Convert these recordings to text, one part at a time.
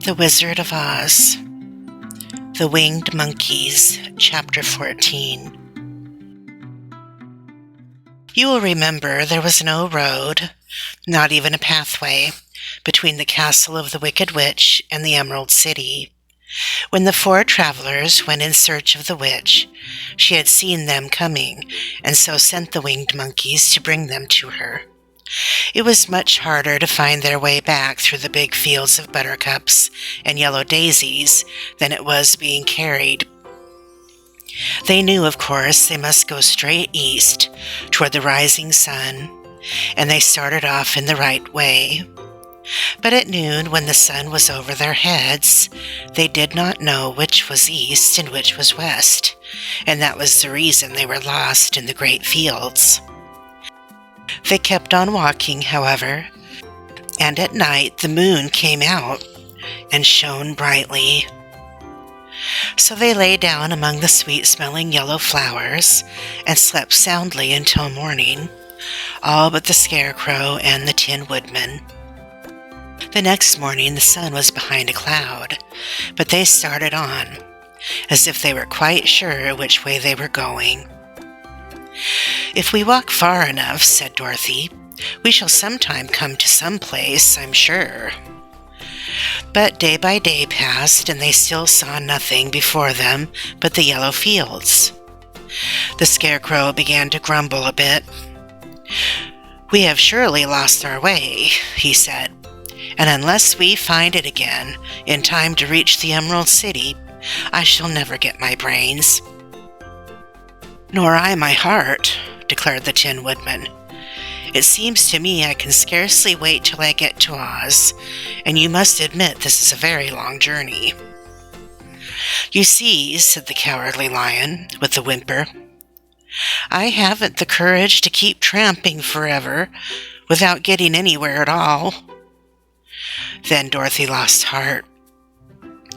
The Wizard of Oz, The Winged Monkeys, Chapter 14. You will remember there was no road, not even a pathway, between the castle of the Wicked Witch and the Emerald City. When the four travelers went in search of the witch, she had seen them coming, and so sent the winged monkeys to bring them to her. It was much harder to find their way back through the big fields of buttercups and yellow daisies than it was being carried. They knew, of course, they must go straight east toward the rising sun, and they started off in the right way. But at noon, when the sun was over their heads, they did not know which was east and which was west, and that was the reason they were lost in the great fields. They kept on walking, however, and at night the moon came out and shone brightly. So they lay down among the sweet-smelling yellow flowers and slept soundly until morning, all but the Scarecrow and the Tin Woodman. The next morning the sun was behind a cloud, but they started on, as if they were quite sure which way they were going. "If we walk far enough," said Dorothy, "we shall sometime come to some place, I'm sure." But day by day passed, and they still saw nothing before them but the yellow fields. The Scarecrow began to grumble a bit. "We have surely lost our way," he said, "and unless we find it again in time to reach the Emerald City, I shall never get my brains." "Nor I my heart," declared the Tin Woodman. "It seems to me I can scarcely wait till I get to Oz, and you must admit this is a very long journey." "You see," said the Cowardly Lion, with a whimper, "I haven't the courage to keep tramping forever without getting anywhere at all." Then Dorothy lost heart.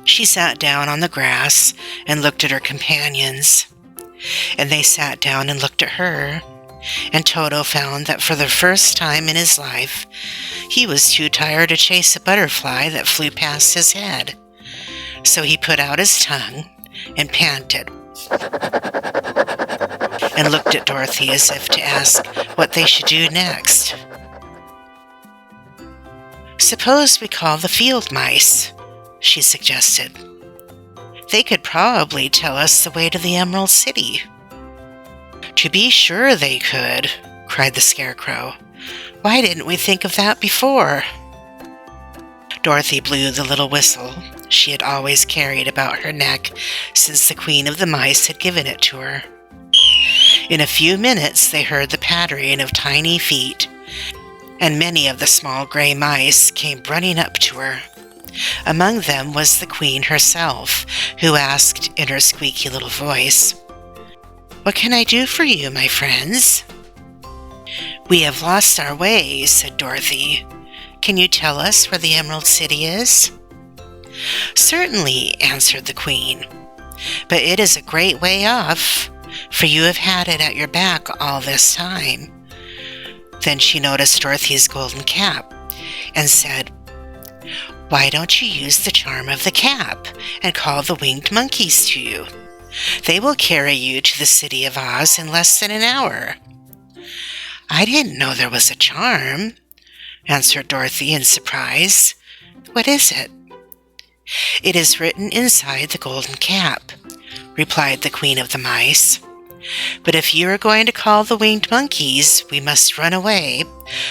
She sat down on the grass and looked at her companions, and they sat down and looked at her, and Toto found that for the first time in his life he was too tired to chase a butterfly that flew past his head. So he put out his tongue and panted and looked at Dorothy as if to ask what they should do next. "Suppose we call the field mice," she suggested. "They could probably tell us the way to the Emerald City." "To be sure they could," cried the Scarecrow. "Why didn't we think of that before?" Dorothy blew the little whistle she had always carried about her neck since the Queen of the Mice had given it to her. In a few minutes they heard the pattering of tiny feet, and many of the small gray mice came running up to her. Among them was the Queen herself, who asked in her squeaky little voice, "What can I do for you, my friends?" "We have lost our way," said Dorothy. "Can you tell us where the Emerald City is?" "Certainly," answered the Queen, "but it is a great way off, for you have had it at your back all this time." Then she noticed Dorothy's golden cap and said, "Why don't you use the charm of the cap and call the winged monkeys to you? They will carry you to the city of Oz in less than an hour." "I didn't know there was a charm," answered Dorothy in surprise. "What is it?" "It is written inside the golden cap," replied the Queen of the Mice. "But if you are going to call the winged monkeys, we must run away,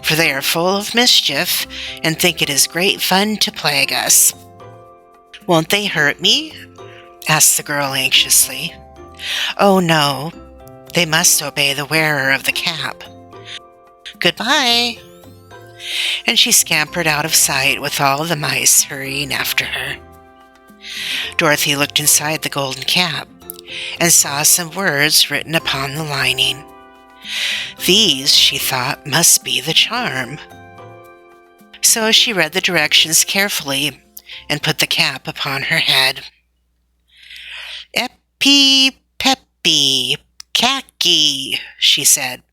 for they are full of mischief and think it is great fun to plague us." "Won't they hurt me?" asked the girl anxiously. "Oh, no. They must obey the wearer of the cap. Goodbye." And she scampered out of sight with all the mice hurrying after her. Dorothy looked inside the golden cap and saw some words written upon the lining. These, she thought, must be the charm. So she read the directions carefully and put the cap upon her head. "Epi peppy khaki," she said,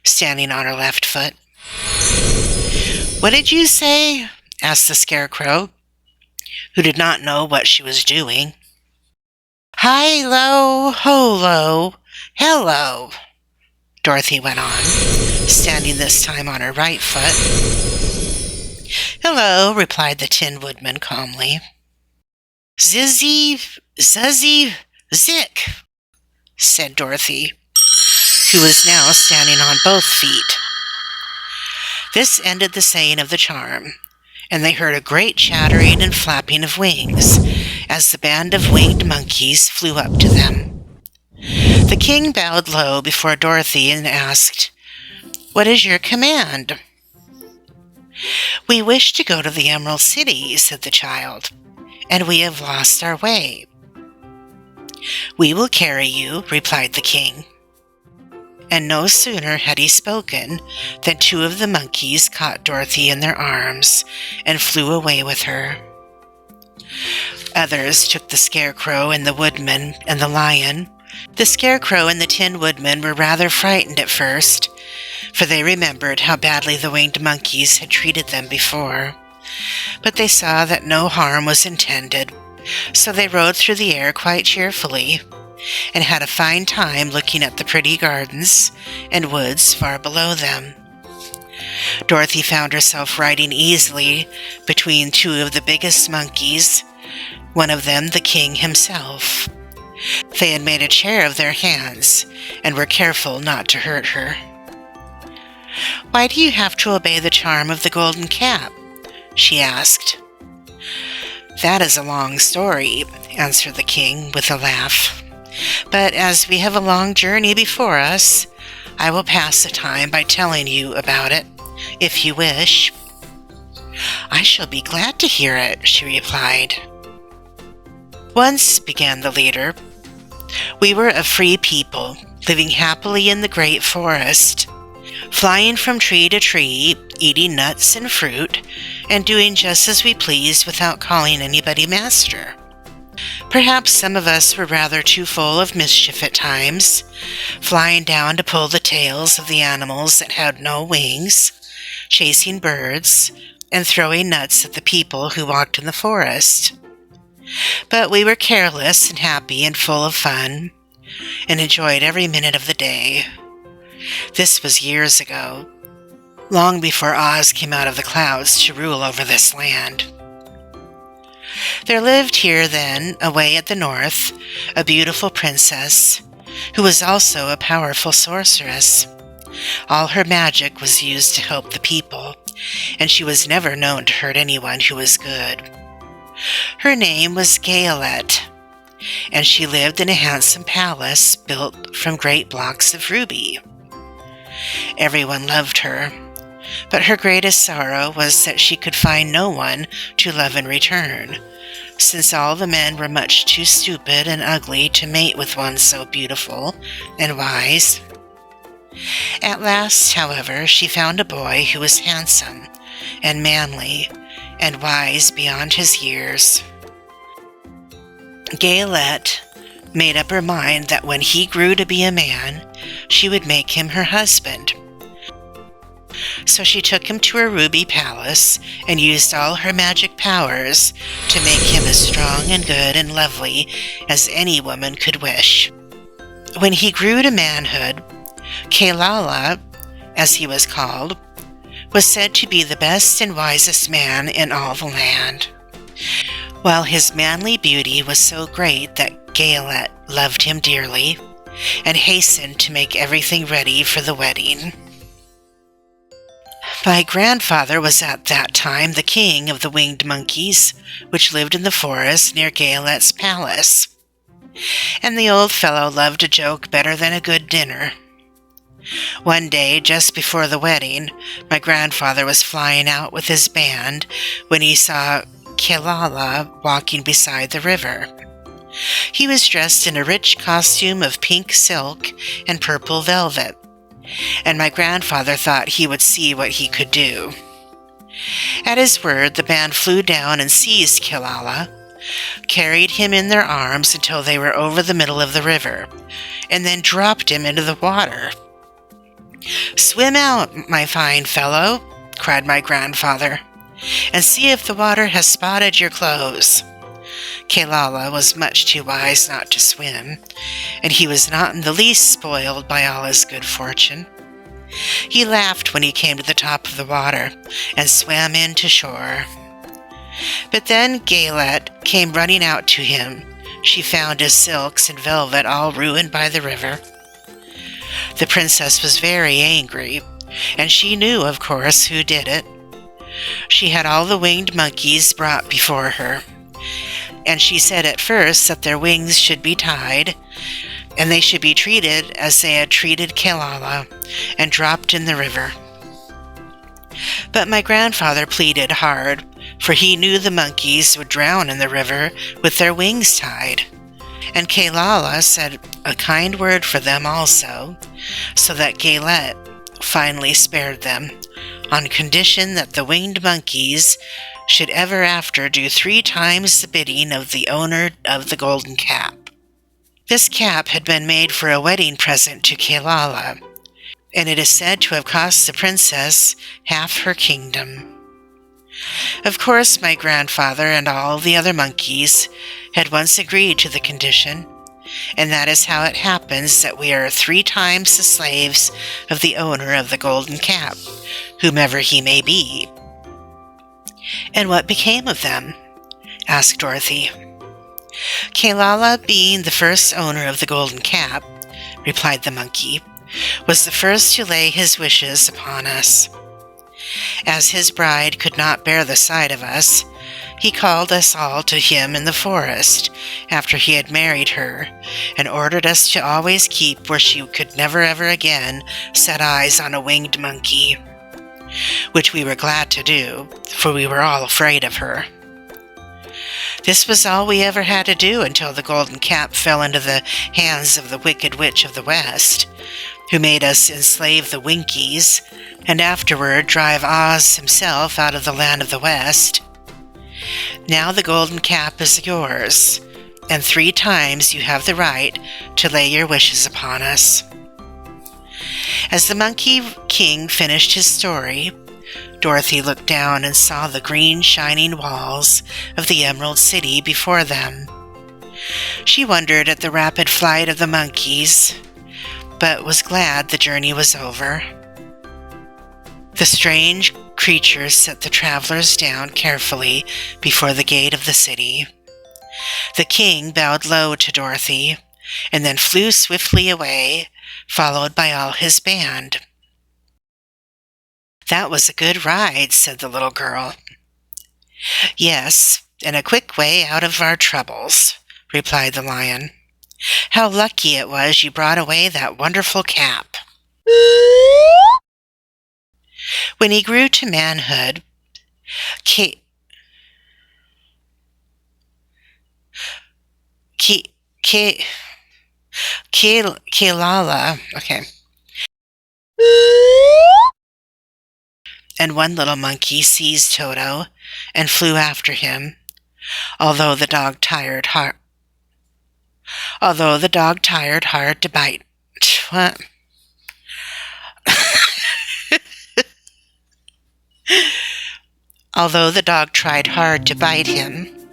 standing on her left foot. "What did you say?" asked the Scarecrow. who did not know what she was doing. "Hi-lo, ho-lo, hello," Dorothy went on, standing this time on her right foot. "Hello," replied the Tin Woodman calmly. "Zizzy, zuzzy, zick," said Dorothy, who was now standing on both feet. This ended the saying of the charm, and they heard a great chattering and flapping of wings as the band of winged monkeys flew up to them. The king bowed low before Dorothy and asked, "What is your command?" "We wish to go to the Emerald City," said the child, "and we have lost our way." "We will carry you," replied the king. And no sooner had he spoken than two of the monkeys caught Dorothy in their arms and flew away with her. Others took the Scarecrow and the Woodman and the Lion. The Scarecrow and the Tin Woodman were rather frightened at first, for they remembered how badly the winged monkeys had treated them before. But they saw that no harm was intended, so they rode through the air quite cheerfully, and had a fine time looking at the pretty gardens and woods far below them. Dorothy found herself riding easily between two of the biggest monkeys, one of them the king himself. They had made a chair of their hands and were careful not to hurt her. "Why do you have to obey the charm of the golden cap?" she asked. "That is a long story," answered the king with a laugh. "But as we have a long journey before us, I will pass the time by telling you about it, if you wish." "I shall be glad to hear it," she replied. "Once," began the leader, "we were a free people, living happily in the great forest, flying from tree to tree, eating nuts and fruit, and doing just as we pleased without calling anybody master. Perhaps some of us were rather too full of mischief at times, flying down to pull the tails of the animals that had no wings, chasing birds, and throwing nuts at the people who walked in the forest. But we were careless and happy and full of fun, and enjoyed every minute of the day. This was years ago, long before Oz came out of the clouds to rule over this land. There lived here then, away at the north, a beautiful princess, who was also a powerful sorceress. All her magic was used to help the people, and she was never known to hurt anyone who was good. Her name was Gayelette, and she lived in a handsome palace built from great blocks of ruby. Everyone loved her, but her greatest sorrow was that she could find no one to love in return, since all the men were much too stupid and ugly to mate with one so beautiful and wise. At last, however, she found a boy who was handsome and manly and wise beyond his years. Gayelette made up her mind that when he grew to be a man, she would make him her husband. So she took him to her ruby palace and used all her magic powers to make him as strong and good and lovely as any woman could wish. When he grew to manhood, Kailala, as he was called, was said to be the best and wisest man in all the land. While his manly beauty was so great that Gayelette loved him dearly and hastened to make everything ready for the wedding. My grandfather was at that time the king of the winged monkeys, which lived in the forest near Gayelette's palace, and the old fellow loved a joke better than a good dinner. One day, just before the wedding, my grandfather was flying out with his band when he saw Kailala walking beside the river. He was dressed in a rich costume of pink silk and purple velvet, and my grandfather thought he would see what he could do. At his word, the band flew down and seized Kailala, carried him in their arms until they were over the middle of the river, and then dropped him into the water. "Swim out, my fine fellow," cried my grandfather, and see if the water has spotted your clothes." Kailala was much too wise not to swim, and he was not in the least spoiled by all his good fortune. He laughed when he came to the top of the water and swam in to shore. But then Gaelette came running out to him. She found his silks and velvet all ruined by the river. The princess was very angry, and she knew, of course, who did it. She had all the winged monkeys brought before her, and she said at first that their wings should be tied, and they should be treated as they had treated Kailala, and dropped in the river. But my grandfather pleaded hard, for he knew the monkeys would drown in the river with their wings tied. And Kailala said a kind word for them also, so that Gaelette finally spared them, on condition that the winged monkeys should ever after do 3 times the bidding of the owner of the golden cap. This cap had been made for a wedding present to Kailala, and it is said to have cost the princess half her kingdom. Of course, my grandfather and all the other monkeys had once agreed to the condition, and that is how it happens that we are 3 times the slaves of the owner of the golden cap, whomever he may be. "And what became of them?" asked Dorothy. "Kailala, being the first owner of the golden cap," replied the monkey, "was the first to lay his wishes upon us. As his bride could not bear the sight of us, he called us all to him in the forest after he had married her, and ordered us to always keep where she could never ever again set eyes on a winged monkey, which we were glad to do, for we were all afraid of her. This was all we ever had to do until the golden cap fell into the hands of the wicked witch of the West, who made us enslave the Winkies, and afterward drive Oz himself out of the land of the West. Now the golden cap is yours, and 3 times you have the right to lay your wishes upon us." As the Monkey King finished his story, Dorothy looked down and saw the green shining walls of the Emerald City before them. She wondered at the rapid flight of the monkeys, but was glad the journey was over. The strange creatures set the travelers down carefully before the gate of the city. The king bowed low to Dorothy, and then flew swiftly away, followed by all his band. "That was a good ride," said the little girl. "Yes, and a quick way out of our troubles," replied the lion. "How lucky it was you brought away that wonderful cap." When he grew to manhood, Kailala, and one little monkey seized Toto and flew after him, although the dog tired hard to bite. What? Although the dog tried hard to bite him,